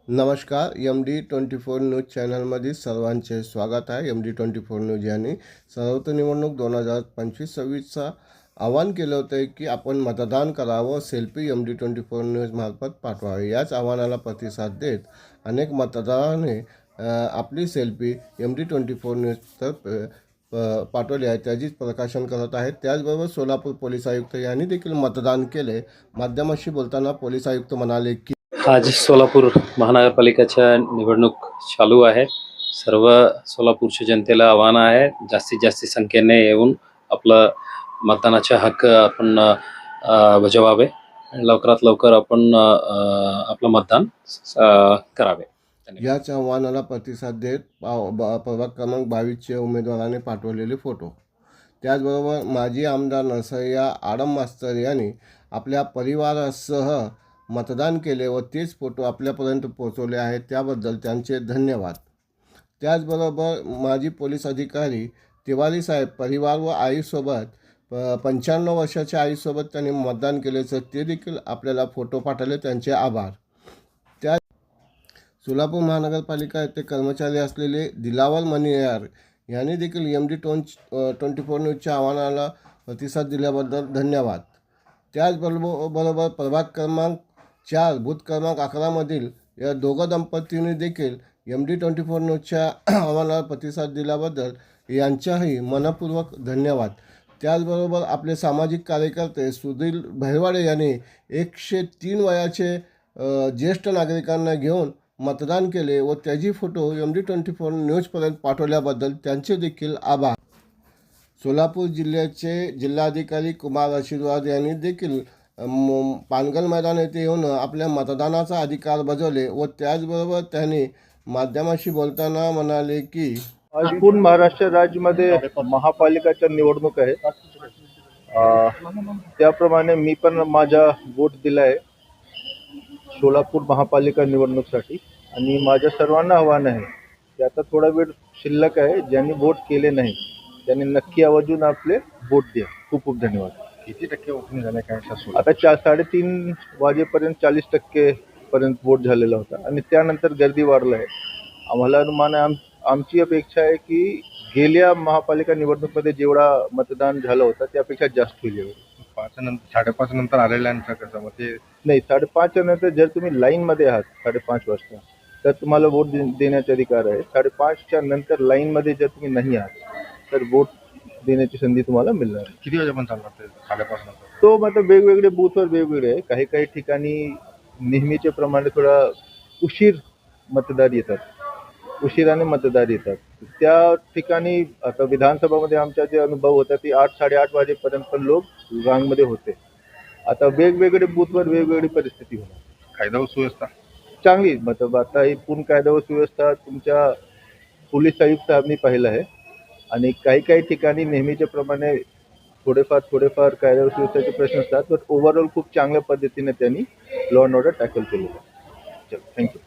नमस्कार. MD24 news चॅनलमध्ये सर्वांचे स्वागत आहे. MD24 न्यूज यांनी सर्वोच्च निवडणूक 2025-26चा आवाहन केलं होतं की आपण मतदान करावं, सेल्फी MD24 न्यूजमार्फत पाठवावे. याच आव्हानाला प्रतिसाद देत अनेक मतदाराने आपली सेल्फी MD24 न्यूजतर्फे पाठवली आहे, त्याचीच प्रकाशन करत आहेत. त्याचबरोबर सोलापूर पोलीस आयुक्त यांनी देखील मतदान केले. माध्यमांशी बोलताना पोलीस आयुक्त म्हणाले की आज सोलापूर महानगरपालिकेच्या निवडणूक चालू आहे. सर्व सोलापूरच्या जनतेला आव्हान आहे, जास्तीत जास्त संख्येने येऊन आपलं मतदानाचा हक्क आपण बजावावे. लवकरात लवकर आपण आपलं मतदान करावे. याच आव्हानाला प्रतिसाद देत प्रभाग क्रमांक 22चे उमेदवारांनी पाठवलेले फोटो. त्याचबरोबर माजी आमदार नरसय्या आडम मास्तर यांनी आपल्या परिवारासह मतदान केले व तेच फोटो आपल्यापर्यंत पोहोचवले आहेत, त्याबद्दल त्यांचे धन्यवाद. त्याचबरोबर माजी पोलीस अधिकारी तिवारी साहेब परिवार व आईसोबत 95 वर्षाच्या आईसोबत त्यांनी मतदान केल्याचं ते देखील आपल्याला फोटो पाठवले, त्यांचे आभार. त्या सोलापूर महानगरपालिका येथे कर्मचारी असलेले दिलावर मणियार यांनी देखील MD24 न्यूजच्या आव्हानाला प्रतिसाद दिल्याबद्दल धन्यवाद. त्याचबरोबर प्रभाग क्रमांक 4 बूथ क्रमांक 11मधील या दोघं दंपतींनी देखील MD24 न्यूजच्या आव्हानाला प्रतिसाद दिल्याबद्दल यांच्याही मनपूर्वक धन्यवाद. त्याचबरोबर आपले सामाजिक कार्यकर्ते सुधीर भैरवाडे यांनी 103 वयाचे ज्येष्ठ नागरिकांना घेऊन मतदान केले व त्याची फोटो MD24 न्यूजपर्यंत पाठवल्याबद्दल त्यांचे देखील आभार. सोलापूर जिल्ह्याचे जिल्हाधिकारी कुमार आशीर्वाद यांनी देखील पानगल मैदान येथे येऊन आपल्या मतदानाचा अधिकार बजावले व त्याचबरोबर त्यांनी माध्यमांशी बोलताना म्हणाले की आज पूर्ण महाराष्ट्र राज्यामध्ये महापालिकाच्या निवडणूक आहे. त्याप्रमाणे मी पण माझा वोट दिला आहे सोलापूर महापालिका निवडणुकीसाठी आणि माझ्या सर्वांना आव्हान आहे की आता थोडा वेळ शिल्लक आहे, ज्यांनी वोट केले नाही त्यांनी नक्की आवर्जून आपले वोट द्या. खूप खूप धन्यवाद. किती टक्के वोटिंग झालं काय? आता 3:30 वाजेपर्यंत 40% पर्यंत वोट झालेला होता आणि त्यानंतर गर्दी वाढलं आहे. आम्हाला अनुमान आहे, आमची अपेक्षा आहे की गेल्या महापालिका निवडणुकीमध्ये जेवढा मतदान झालं होतं त्यापेक्षा जास्त होईल. 5:30 नंतर आलेल्यांचं कसं मग ते नाही, 5:30 नंतर जर तुम्ही लाईनमध्ये आहात 5:30 वाजता तर तुम्हाला वोट देण्याचा अधिकार आहे. 5:30च्या नंतर लाईनमध्ये जर तुम्ही नाही आहात तर वोट देण्याची संधी तुम्हाला मिळणार. किती वाजेपर्यंत चालणार ते 5:30 नंतर? तो मतलब वेगवेगळे बूथवर वेगवेगळे आहे. काही ठिकाणी नेहमीच्या प्रमाणे थोडा उशिराने मतदार येतात. त्या ठिकाणी आता विधानसभामध्ये आमच्या जे अनुभव होता ते 8-8:30 वाजेपर्यंत पण लोक रांगमध्ये होते. आता वेगवेगळे बूथवर वेगवेगळी परिस्थिती होणार. कायदा व सुव्यवस्था चांगली मतलब आता ही पूर्ण कायदा व सुव्यवस्था तुमच्या पोलीस आयुक्त आम्ही पाहिलं आहे आणि काही ठिकाणी नेहमीच्या प्रमाणे थोडेफार कायदा व सुव्यवस्थेचे प्रश्न असतात, पण ओव्हरऑल खूप चांगल्या पद्धतीने त्यांनी लॉ अँड ऑर्डर टॅकल केलेलं आहे. थँक्यू.